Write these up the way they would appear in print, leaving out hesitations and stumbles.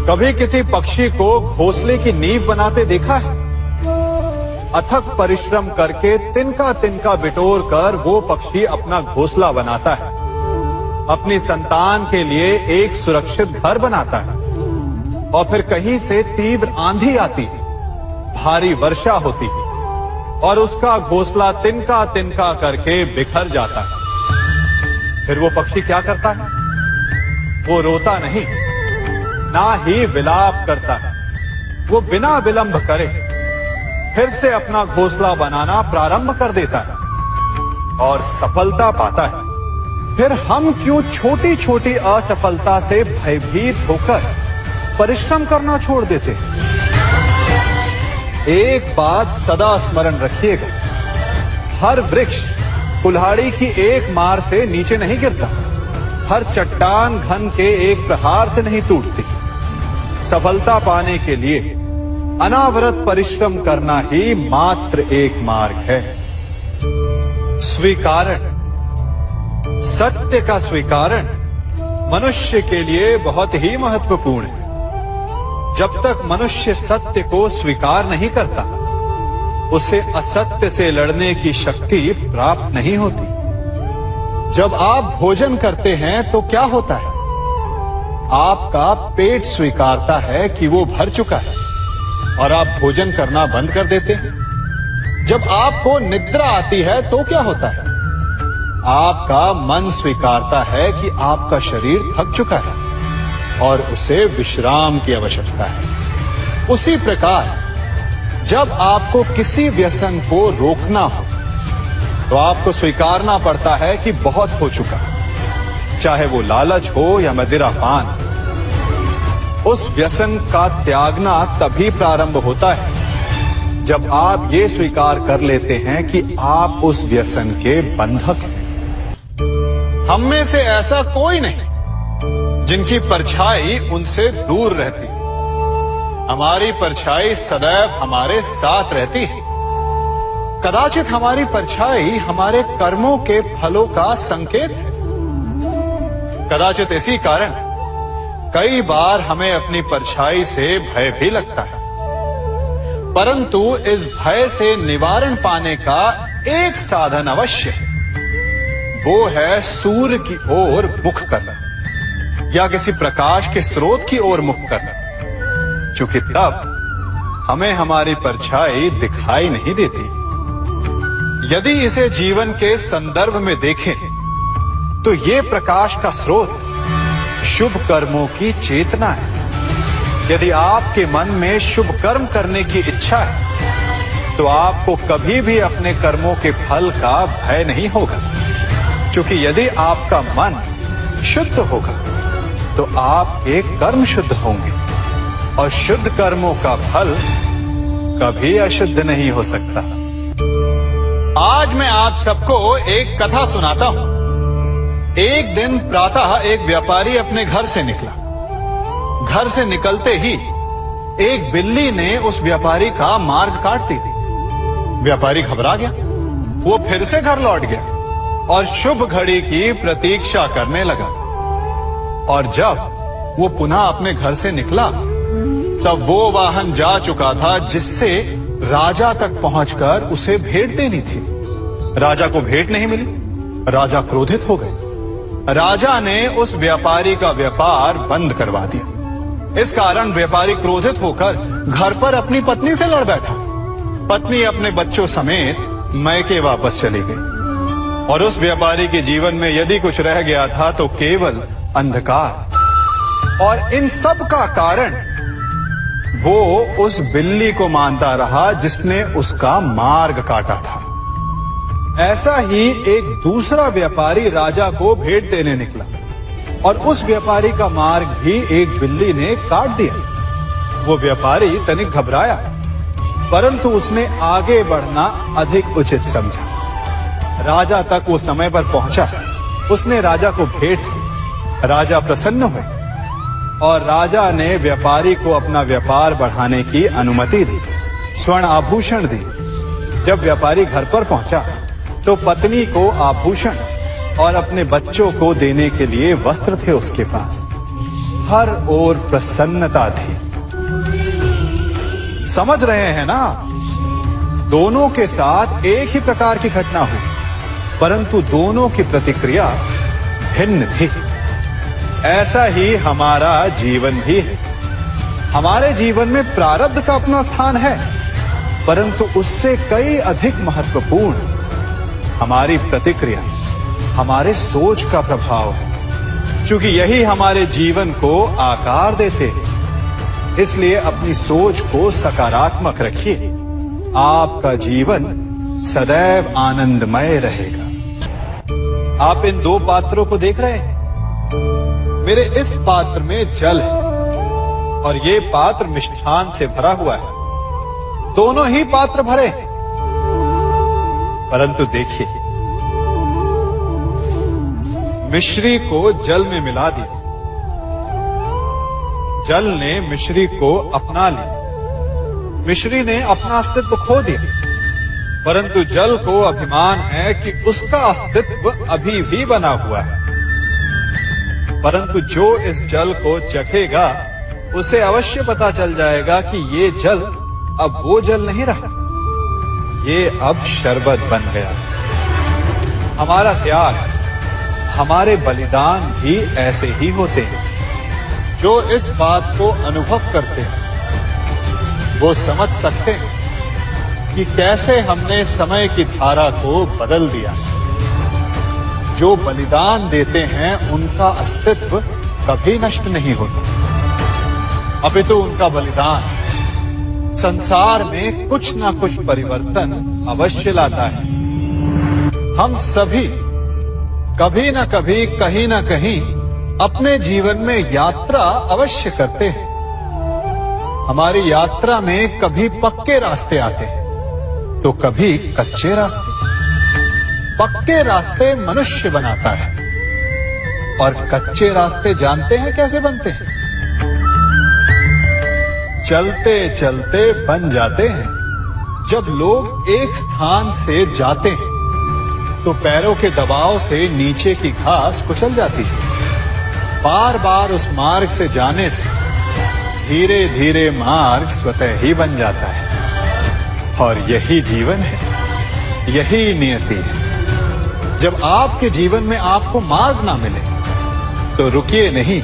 कभी किसी पक्षी को घोंसले की नींव बनाते देखा है? अथक परिश्रम करके तिनका तिनका बिटोर कर वो पक्षी अपना घोंसला बनाता है, अपनी संतान के लिए एक सुरक्षित घर बनाता है। और फिर कहीं से तीव्र आंधी आती है, भारी वर्षा होती है और उसका घोंसला तिनका तिनका करके बिखर जाता है। फिर वो पक्षी क्या करता है? वो रोता नहीं, ना ही विलाप करता है। वो बिना विलंब करे फिर से अपना घोंसला बनाना प्रारंभ कर देता है और सफलता पाता है। फिर हम क्यों छोटी छोटी असफलता से भयभीत होकर परिश्रम करना छोड़ देते हैं? एक बात सदा स्मरण रखिएगा, हर वृक्ष कुल्हाड़ी की एक मार से नीचे नहीं गिरता, हर चट्टान घन के एक प्रहार से नहीं टूटती। सफलता पाने के लिए अनावरत परिश्रम करना ही मात्र एक मार्ग है। स्वीकारण, सत्य का स्वीकारण मनुष्य के लिए बहुत ही महत्वपूर्ण है। जब तक मनुष्य सत्य को स्वीकार नहीं करता, उसे असत्य से लड़ने की शक्ति प्राप्त नहीं होती। जब आप भोजन करते हैं तो क्या होता है? आपका पेट स्वीकारता है कि वो भर चुका है और आप भोजन करना बंद कर देते हैं। जब आपको निद्रा आती है तो क्या होता है? आपका मन स्वीकारता है कि आपका शरीर थक चुका है और उसे विश्राम की आवश्यकता है। उसी प्रकार जब आपको किसी व्यसन को रोकना हो तो आपको स्वीकारना पड़ता है कि बहुत हो चुका, चाहे वो लालच हो या मदिरापान। उस व्यसन का त्यागना तभी प्रारंभ होता है जब आप ये स्वीकार कर लेते हैं कि आप उस व्यसन के बंधक हैं। हम में से ऐसा कोई नहीं जिनकी परछाई उनसे दूर रहती। हमारी परछाई सदैव हमारे साथ रहती है। कदाचित हमारी परछाई हमारे कर्मों के फलों का संकेत है। कदाचित इसी कारण कई बार हमें अपनी परछाई से भय भी लगता है, परंतु इस भय से निवारण पाने का एक साधन अवश्य है। वो है सूर्य की ओर मुख करना या किसी प्रकाश के स्रोत की ओर मुख करना, क्योंकि तब हमें हमारी परछाई दिखाई नहीं देती। यदि इसे जीवन के संदर्भ में देखें तो ये प्रकाश का स्रोत शुभ कर्मों की चेतना है। यदि आपके मन में शुभ कर्म करने की इच्छा है तो आपको कभी भी अपने कर्मों के फल का भय नहीं होगा, क्योंकि यदि आपका मन शुद्ध होगा तो आपके कर्म शुद्ध होंगे और शुद्ध कर्मों का फल कभी अशुद्ध नहीं हो सकता। आज मैं आप सबको एक कथा सुनाता हूं। एक दिन प्रातः एक व्यापारी अपने घर से निकला। घर से निकलते ही एक बिल्ली ने उस व्यापारी का मार्ग काट दी। व्यापारी घबरा गया। वो फिर से घर लौट गया और शुभ घड़ी की प्रतीक्षा करने लगा। और जब वो पुनः अपने घर से निकला तब वो वाहन जा चुका था जिससे राजा तक पहुंचकर उसे भेंट देनी थी। राजा को भेंट नहीं मिली। राजा क्रोधित हो गए। राजा ने उस व्यापारी का व्यापार बंद करवा दिया। इस कारण व्यापारी क्रोधित होकर घर पर अपनी पत्नी से लड़ बैठा। पत्नी अपने बच्चों समेत मैके वापस चली गई और उस व्यापारी के जीवन में यदि कुछ रह गया था तो केवल अंधकार। और इन सब का कारण वो उस बिल्ली को मानता रहा जिसने उसका मार्ग काटा था। ऐसा ही एक दूसरा व्यापारी राजा को भेंट देने निकला और उस व्यापारी का मार्ग भी एक बिल्ली ने काट दिया। वो व्यापारी तनिक घबराया, परंतु उसने आगे बढ़ना अधिक उचित समझा। राजा तक वो समय पर पहुंचा। उसने राजा को भेंट की। राजा प्रसन्न हुए और राजा ने व्यापारी को अपना व्यापार बढ़ाने की अनुमति दी, स्वर्ण आभूषण दी। जब व्यापारी घर पर पहुंचा तो पत्नी को आभूषण और अपने बच्चों को देने के लिए वस्त्र थे उसके पास। हर ओर प्रसन्नता थी। समझ रहे हैं ना, दोनों के साथ एक ही प्रकार की घटना हुई, परंतु दोनों की प्रतिक्रिया भिन्न थी। ऐसा ही हमारा जीवन भी है। हमारे जीवन में प्रारब्ध का अपना स्थान है, परंतु उससे कई अधिक महत्वपूर्ण हमारी प्रतिक्रिया, हमारे सोच का प्रभाव है। क्योंकि यही हमारे जीवन को आकार देते हैं। इसलिए अपनी सोच को सकारात्मक रखिए। आपका जीवन सदैव आनंदमय रहेगा। आप इन दो पात्रों को देख रहे हैं। मेरे इस पात्र में जल है और ये पात्र मिष्ठान से भरा हुआ है। दोनों ही पात्र भरे हैं, परंतु देखिए, मिश्री को जल में मिला दिया, जल ने मिश्री को अपना लिया, मिश्री ने अपना अस्तित्व खो दिया। परंतु जल को अभिमान है कि उसका अस्तित्व अभी भी बना हुआ है। परंतु जो इस जल को चखेगा उसे अवश्य पता चल जाएगा कि ये जल अब वो जल नहीं रहा, ये अब शरबत बन गया। हमारा त्याग, हमारे बलिदान भी ऐसे ही होते हैं। जो इस बात को अनुभव करते हैं वो समझ सकते हैं कि कैसे हमने समय की धारा को बदल दिया। जो बलिदान देते हैं उनका अस्तित्व कभी नष्ट नहीं होता, अपितु उनका बलिदान संसार में कुछ ना कुछ परिवर्तन अवश्य लाता है। हम सभी कभी ना कभी, कहीं ना कहीं अपने जीवन में यात्रा अवश्य करते हैं। हमारी यात्रा में कभी पक्के रास्ते आते हैं तो कभी कच्चे रास्ते। पक्के रास्ते मनुष्य बनाता है और कच्चे रास्ते जानते हैं कैसे बनते हैं? चलते चलते बन जाते हैं। जब लोग एक स्थान से जाते हैं तो पैरों के दबाव से नीचे की घास कुचल जाती है। बार बार उस मार्ग से जाने से धीरे धीरे मार्ग स्वतः ही बन जाता है। और यही जीवन है, यही नियति है। जब आपके जीवन में आपको मार्ग ना मिले तो रुकिए नहीं,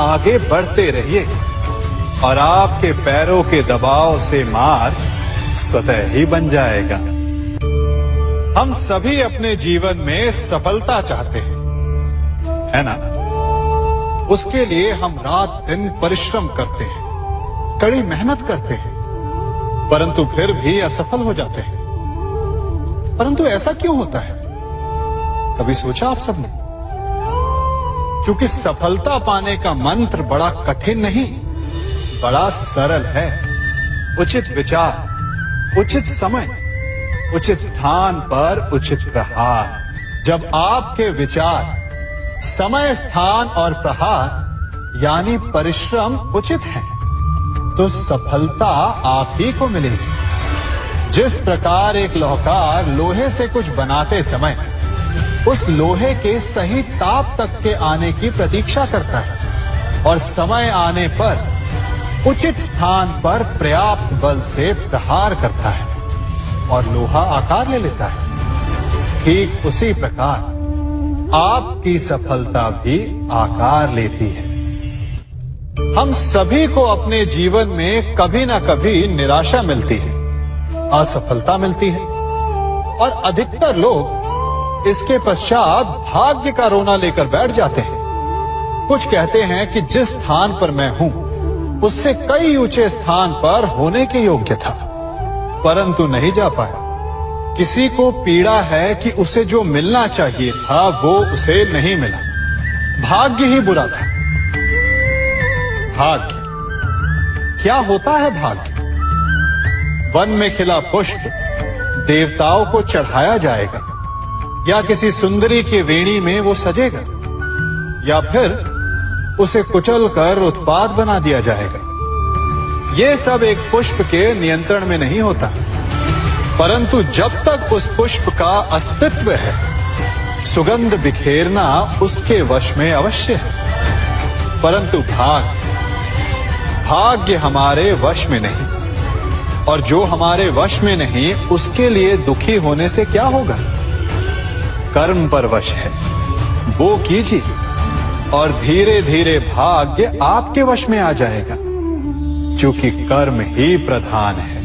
आगे बढ़ते रहिए और आपके पैरों के दबाव से मार्ग स्वतः ही बन जाएगा। हम सभी अपने जीवन में सफलता चाहते हैं, है ना? उसके लिए हम रात दिन परिश्रम करते हैं, कड़ी मेहनत करते हैं, परंतु फिर भी असफल हो जाते हैं। परंतु ऐसा क्यों होता है? कभी सोचा आप सबने? क्योंकि सफलता पाने का मंत्र बड़ा कठिन नहीं, बड़ा सरल है। उचित विचार, उचित समय, उचित स्थान पर उचित प्रहार। जब आपके विचार, समय, स्थान और प्रहार यानी परिश्रम उचित है तो सफलता आप ही को मिलेगी। जिस प्रकार एक लोहार लोहे से कुछ बनाते समय उस लोहे के सही ताप तक के आने की प्रतीक्षा करता है और समय आने पर उचित स्थान पर पर्याप्त बल से प्रहार करता है और लोहा आकार ले लेता है, ठीक उसी प्रकार आपकी सफलता भी आकार लेती है। हम सभी को अपने जीवन में कभी ना कभी निराशा मिलती है, असफलता मिलती है और अधिकतर लोग इसके पश्चात भाग्य का रोना लेकर बैठ जाते हैं। कुछ कहते हैं कि जिस स्थान पर मैं हूं उससे कई ऊंचे स्थान पर होने के योग्य था, परंतु नहीं जा पाया। किसी को पीड़ा है कि उसे जो मिलना चाहिए था वो उसे नहीं मिला, भाग्य ही बुरा था। भाग्य क्या होता है? भाग्य वन में खिला पुष्प देवताओं को चढ़ाया जाएगा, या किसी सुंदरी की वेणी में वो सजेगा, या फिर उसे कुचलकर उत्पाद बना दिया जाएगा। ये सब एक पुष्प के नियंत्रण में नहीं होता, परंतु जब तक उस पुष्प का अस्तित्व है सुगंध बिखेरना उसके वश में अवश्य है। परंतु भाग्य हमारे वश में नहीं, और जो हमारे वश में नहीं उसके लिए दुखी होने से क्या होगा। कर्म पर वश है, वो कीजिए और धीरे धीरे भाग्य आपके वश में आ जाएगा, क्योंकि कर्म ही प्रधान है।